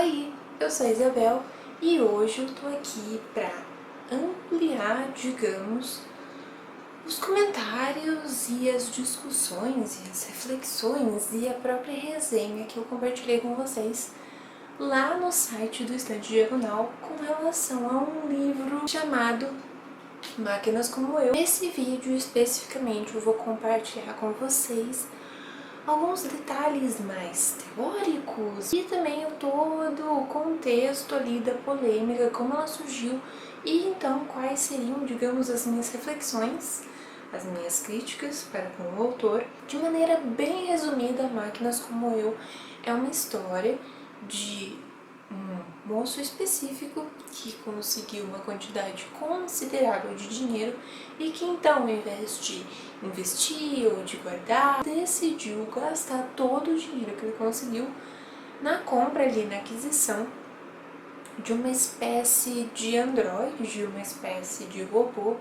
Oi, eu sou a Isabel e hoje eu tô aqui para ampliar, digamos, os comentários e as discussões e as reflexões e a própria resenha que eu compartilhei com vocês lá no site do Estante Diagonal com relação a um livro chamado Máquinas Como Eu. Nesse vídeo especificamente eu vou compartilhar com vocês alguns detalhes mais teóricos e também todo o contexto ali da polêmica, como ela surgiu e então quais seriam, digamos, as minhas reflexões, as minhas críticas para com o autor. De maneira bem resumida, Máquinas Como Eu é uma história de um moço específico que conseguiu uma quantidade considerável de dinheiro e que então, ao invés de investir ou de guardar, decidiu gastar todo o dinheiro que ele conseguiu na compra ali, na aquisição de uma espécie de androide, uma espécie de robô,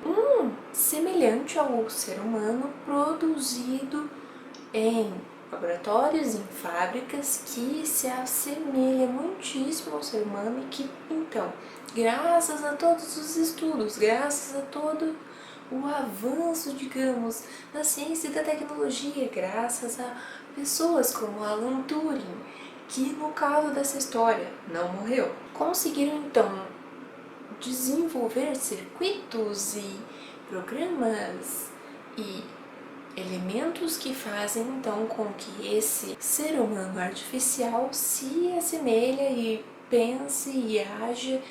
semelhante ao ser humano, produzido em laboratórios, em fábricas, que se assemelha muitíssimo ao ser humano e que, então, graças a todos os estudos, graças a todo o avanço, digamos, da ciência e da tecnologia, graças a pessoas como Alan Turing, que no caso dessa história não morreu, conseguiram então desenvolver circuitos e programas e elementos que fazem então com que esse ser humano artificial se assemelhe e pense e haja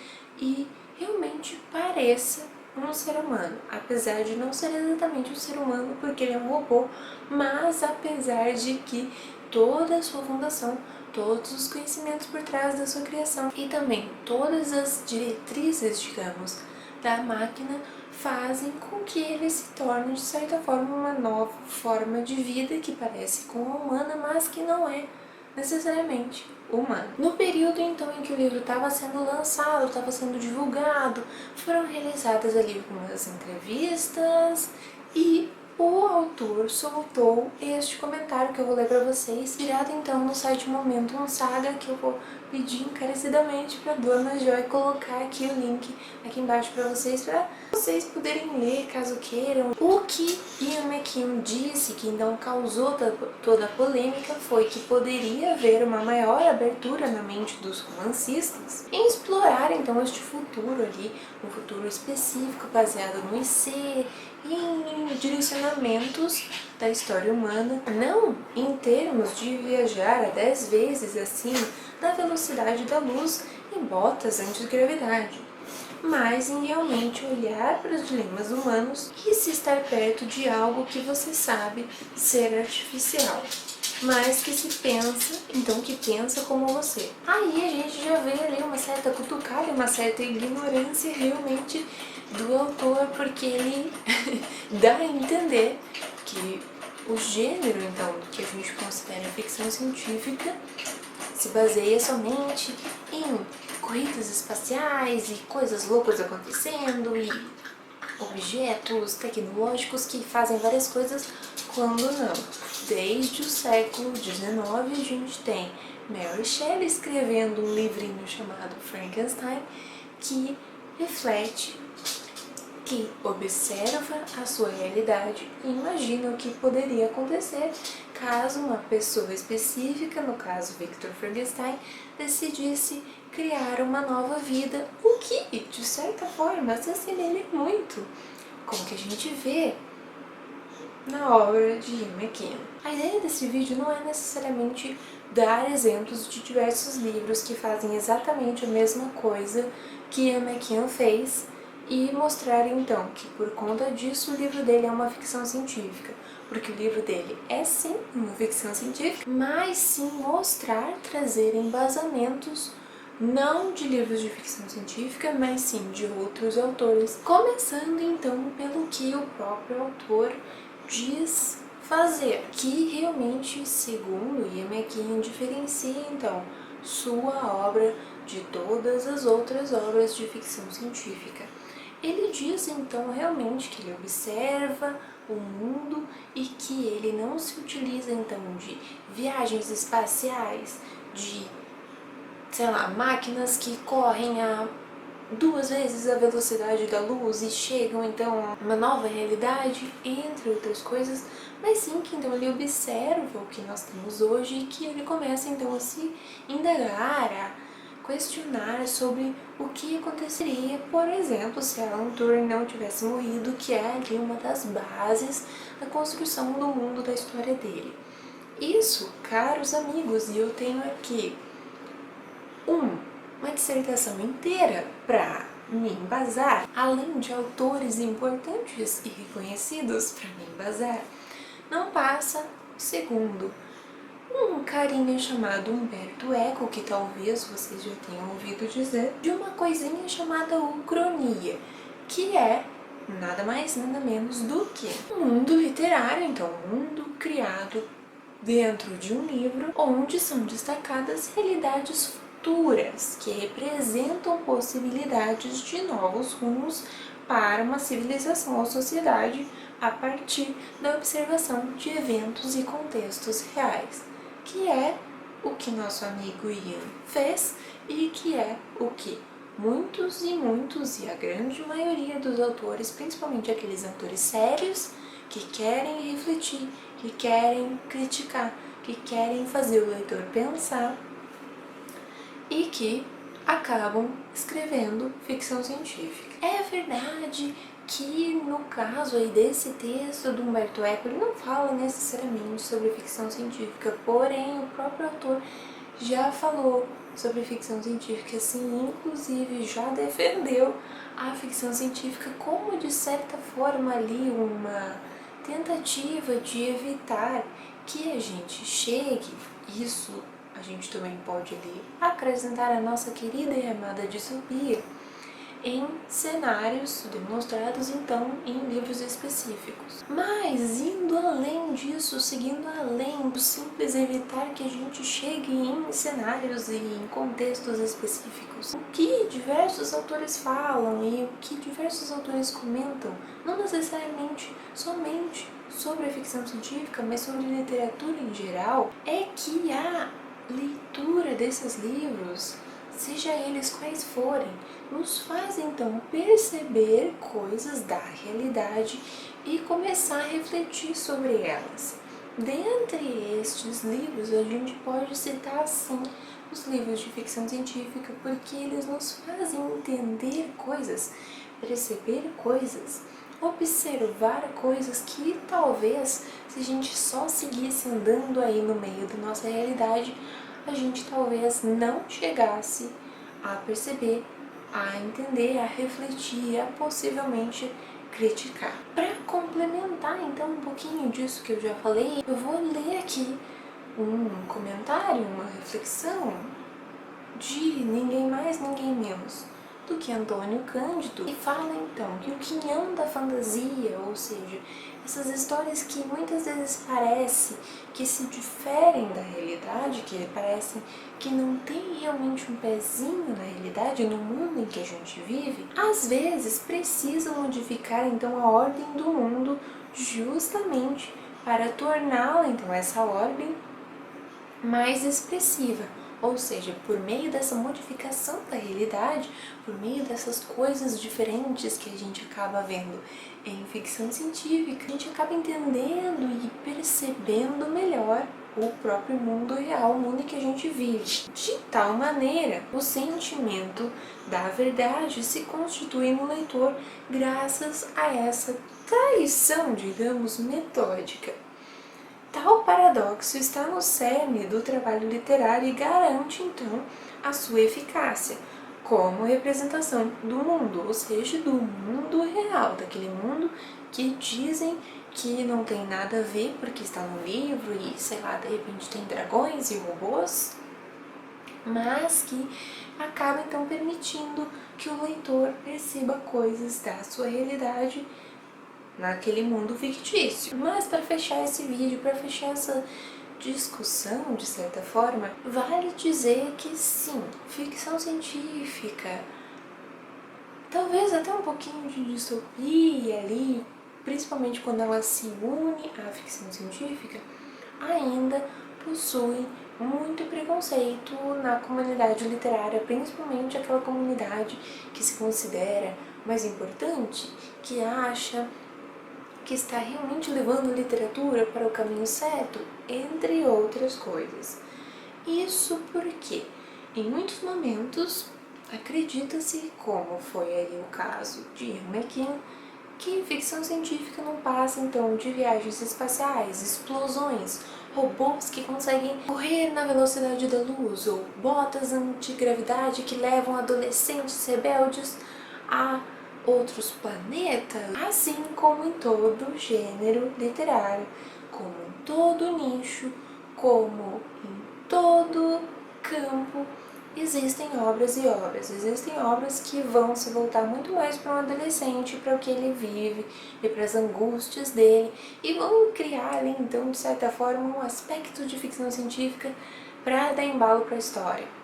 e realmente pareça um ser humano, apesar de não ser exatamente um ser humano porque ele é um robô, mas apesar de que toda a sua fundação, todos os conhecimentos por trás da sua criação e também todas as diretrizes, digamos, da máquina fazem com que ele se torne, de certa forma, uma nova forma de vida que parece com a humana, mas que não é necessariamente humana. No período, então, em que o livro estava sendo lançado, estava sendo divulgado, foram realizadas ali algumas entrevistas e o autor soltou este comentário que eu vou ler para vocês, virado então no site Momentum Saga, que eu vou pedir encarecidamente para Dona Joy colocar aqui o link aqui embaixo para vocês poderem ler, caso queiram. O que Ian McEwan disse, que então causou toda a polêmica, foi que poderia haver uma maior abertura na mente dos romancistas em explorar então este futuro ali, um futuro específico baseado no IC, em direcionamentos da história humana, não em termos de viajar a 10 vezes acima da velocidade da luz em botas anti-gravidade, mas em realmente olhar para os dilemas humanos e se estar perto de algo que você sabe ser artificial, mas que se pensa, então que pensa como você. Aí a gente já vê ali uma certa cutucada, uma certa ignorância realmente do autor, porque ele dá a entender que o gênero, então, que a gente considera ficção científica se baseia somente em corridas espaciais e coisas loucas acontecendo e objetos tecnológicos que fazem várias coisas, quando não. Desde o século XIX a gente tem Mary Shelley escrevendo um livrinho chamado Frankenstein, que reflete, que observa a sua realidade e imagina o que poderia acontecer caso uma pessoa específica, no caso Victor Frankenstein, decidisse criar uma nova vida, o que, de certa forma, se assemelha muito com o que a gente vê na obra de Ian McEwan. A ideia desse vídeo não é necessariamente dar exemplos de diversos livros que fazem exatamente a mesma coisa que Ian McEwan fez e mostrar então que por conta disso o livro dele é uma ficção científica, porque o livro dele é sim uma ficção científica, mas sim mostrar, trazer embasamentos não de livros de ficção científica, mas sim de outros autores, começando então pelo que o próprio autor diz fazer, que realmente, segundo Ian McEwan, diferencia então sua obra de todas as outras obras de ficção científica. Ele diz então realmente que ele observa o mundo e que ele não se utiliza então de viagens espaciais, de sei lá, máquinas que correm a 2 vezes a velocidade da luz e chegam então a uma nova realidade, entre outras coisas, mas sim que então ele observa o que nós temos hoje e que ele começa então a se indagar, a questionar sobre o que aconteceria, por exemplo, se Alan Turing não tivesse morrido, que é ali uma das bases da construção do mundo da história dele. Isso, caros amigos, e eu tenho aqui uma dissertação inteira para me embasar, além de autores importantes e reconhecidos para me embasar, não passa, segundo um carinha chamado Umberto Eco, que talvez vocês já tenham ouvido dizer, de uma coisinha chamada ucronia, que é nada mais, nada menos do que um mundo literário, então um mundo criado dentro de um livro onde são destacadas realidades futuras que representam possibilidades de novos rumos para uma civilização ou sociedade a partir da observação de eventos e contextos reais, que é o que nosso amigo Ian fez e que é o que muitos e a grande maioria dos autores, principalmente aqueles autores sérios, que querem refletir, que querem criticar, que querem fazer o leitor pensar e que acabam escrevendo ficção científica. É verdade que no caso aí desse texto do Umberto Eco, ele não fala necessariamente sobre ficção científica, porém o próprio autor já falou sobre ficção científica, sim, inclusive já defendeu a ficção científica como de certa forma ali uma tentativa de evitar que a gente chegue, isso a gente também pode ali acrescentar a nossa querida e amada distopia, em cenários demonstrados então em livros específicos. Mas indo além disso, seguindo além do simples evitar que a gente chegue em cenários e em contextos específicos, o que diversos autores falam e o que diversos autores comentam, não necessariamente somente sobre a ficção científica, mas sobre literatura em geral, é que a leitura desses livros, seja eles quais forem, nos faz então perceber coisas da realidade e começar a refletir sobre elas. Dentre estes livros, a gente pode citar assim os livros de ficção científica, porque eles nos fazem entender coisas, perceber coisas, observar coisas que talvez, se a gente só seguisse andando aí no meio da nossa realidade, a gente talvez não chegasse a perceber, a entender, a refletir, a possivelmente criticar. Para complementar então um pouquinho disso que eu já falei, eu vou ler aqui um comentário, uma reflexão de ninguém mais, ninguém menos do que Antônio Cândido, e fala então que o quinhão da fantasia, ou seja, essas histórias que muitas vezes parece que se diferem da realidade, que parecem que não tem realmente um pezinho na realidade, no mundo em que a gente vive, às vezes precisam modificar então a ordem do mundo justamente para torná-la então essa ordem mais expressiva. Ou seja, por meio dessa modificação da realidade, por meio dessas coisas diferentes que a gente acaba vendo em ficção científica, a gente acaba entendendo e percebendo melhor o próprio mundo real, o mundo em que a gente vive. De tal maneira, o sentimento da verdade se constitui no leitor graças a essa traição, digamos, metódica. Tal paradoxo está no cerne do trabalho literário e garante, então, a sua eficácia como representação do mundo, ou seja, do mundo real, daquele mundo que dizem que não tem nada a ver porque está no livro e, sei lá, de repente tem dragões e robôs, mas que acaba, então, permitindo que o leitor perceba coisas da sua realidade naquele mundo fictício. Mas para fechar esse vídeo, para fechar essa discussão, de certa forma, vale dizer que sim, ficção científica, talvez até um pouquinho de distopia ali, principalmente quando ela se une à ficção científica, ainda possuem muito preconceito na comunidade literária, principalmente aquela comunidade que se considera mais importante, que acha que está realmente levando a literatura para o caminho certo, entre outras coisas. Isso porque, em muitos momentos, acredita-se, como foi aí o caso de Ian McEwan, que ficção científica não passa então de viagens espaciais, explosões, robôs que conseguem correr na velocidade da luz ou botas antigravidade que levam adolescentes rebeldes a outros planetas, assim como em todo gênero literário, como em todo nicho, como em todo campo. Existem obras e obras, existem obras que vão se voltar muito mais para um adolescente, para o que ele vive e para as angústias dele, e vão criar ali, então, de certa forma, um aspecto de ficção científica para dar embalo para a história.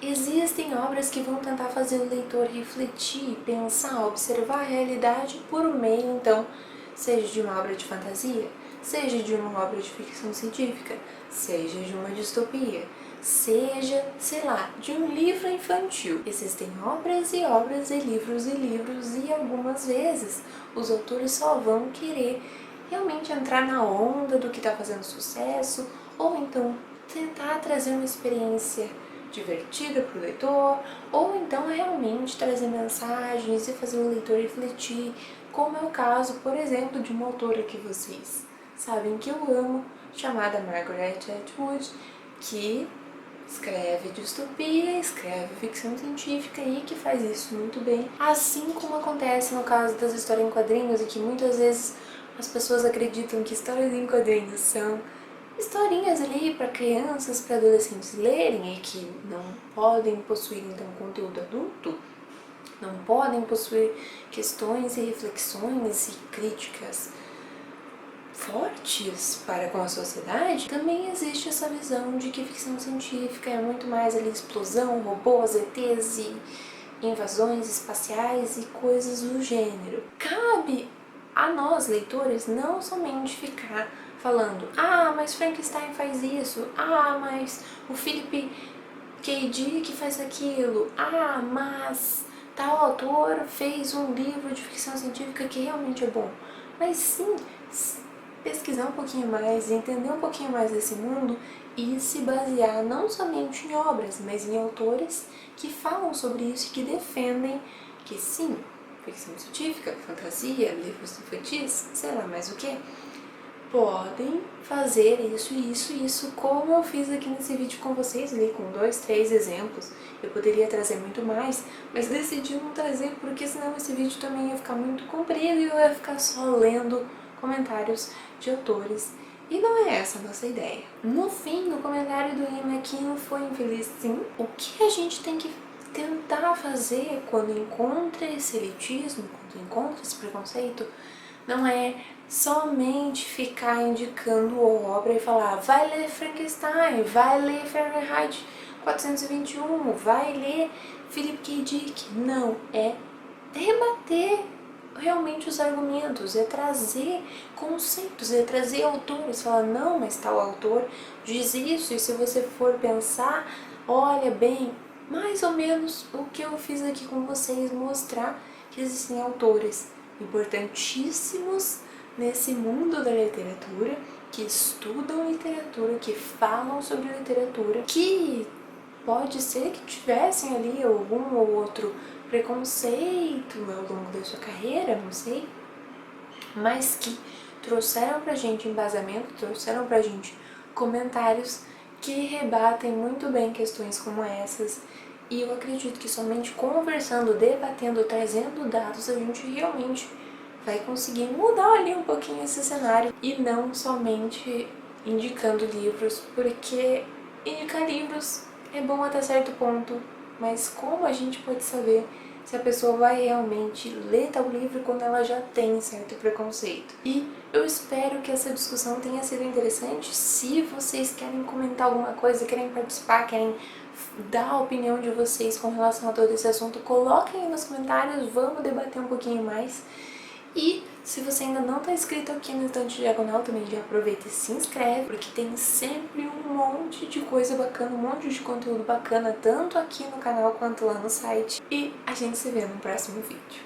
Existem obras que vão tentar fazer o leitor refletir, pensar, observar a realidade por meio, então, seja de uma obra de fantasia, seja de uma obra de ficção científica, seja de uma distopia, seja, sei lá, de um livro infantil. Existem obras e obras e livros e algumas vezes os autores só vão querer realmente entrar na onda do que está fazendo sucesso ou então tentar trazer uma experiência divertida para o leitor, ou então realmente trazer mensagens e fazer o leitor refletir, como é o caso, por exemplo, de uma autora que vocês sabem que eu amo, chamada Margaret Atwood, que escreve distopia, escreve ficção científica e que faz isso muito bem, assim como acontece no caso das histórias em quadrinhos, e que muitas vezes as pessoas acreditam que histórias em quadrinhos são historinhas ali para crianças, para adolescentes lerem e que não podem possuir então conteúdo adulto, não podem possuir questões e reflexões e críticas fortes para com a sociedade. Também existe essa visão de que ficção científica é muito mais ali explosão, robôs, ETs e invasões espaciais e coisas do gênero. Cabe a nós, leitores, não somente ficar falando: ah, mas Frankenstein faz isso, ah, mas o Philip K. Dick faz aquilo, ah, mas tal autor fez um livro de ficção científica que realmente é bom. Mas sim, pesquisar um pouquinho mais, entender um pouquinho mais desse mundo e se basear não somente em obras, mas em autores que falam sobre isso e que defendem que sim, ficção científica, fantasia, livros infantis, sei lá mais o que, podem fazer isso, isso e isso, como eu fiz aqui nesse vídeo com vocês, ali com 2, 3 exemplos. Eu poderia trazer muito mais, mas decidi não trazer porque senão esse vídeo também ia ficar muito comprido e eu ia ficar só lendo comentários de autores. E não é essa a nossa ideia. No fim, o comentário do Ian McEwan foi infeliz, sim. O que a gente tem que tentar fazer quando encontra esse elitismo, quando encontra esse preconceito, não é somente ficar indicando obra e falar: vai ler Frankenstein, vai ler Fahrenheit 421, vai ler Philip K. Dick. Não, é rebater realmente os argumentos, é trazer conceitos, é trazer autores, falar: não, mas tal autor diz isso, e se você for pensar, olha bem, mais ou menos o que eu fiz aqui com vocês, mostrar que existem autores importantíssimos nesse mundo da literatura, que estudam literatura, que falam sobre literatura, que pode ser que tivessem ali algum ou outro preconceito ao longo da sua carreira, não sei, mas que trouxeram pra gente embasamento, trouxeram pra gente comentários que rebatem muito bem questões como essas. E eu acredito que somente conversando, debatendo, trazendo dados, a gente realmente vai conseguir mudar ali um pouquinho esse cenário e não somente indicando livros, porque indicar livros é bom até certo ponto, mas como a gente pode saber se a pessoa vai realmente ler tal livro quando ela já tem certo preconceito? E eu espero que essa discussão tenha sido interessante. Se vocês querem comentar alguma coisa, querem participar, querem dar a opinião de vocês com relação a todo esse assunto, coloquem aí nos comentários, vamos debater um pouquinho mais. E se você ainda não está inscrito aqui no Estante Diagonal, também já aproveita e se inscreve, porque tem sempre um monte de coisa bacana, um monte de conteúdo bacana, tanto aqui no canal quanto lá no site. E a gente se vê no próximo vídeo.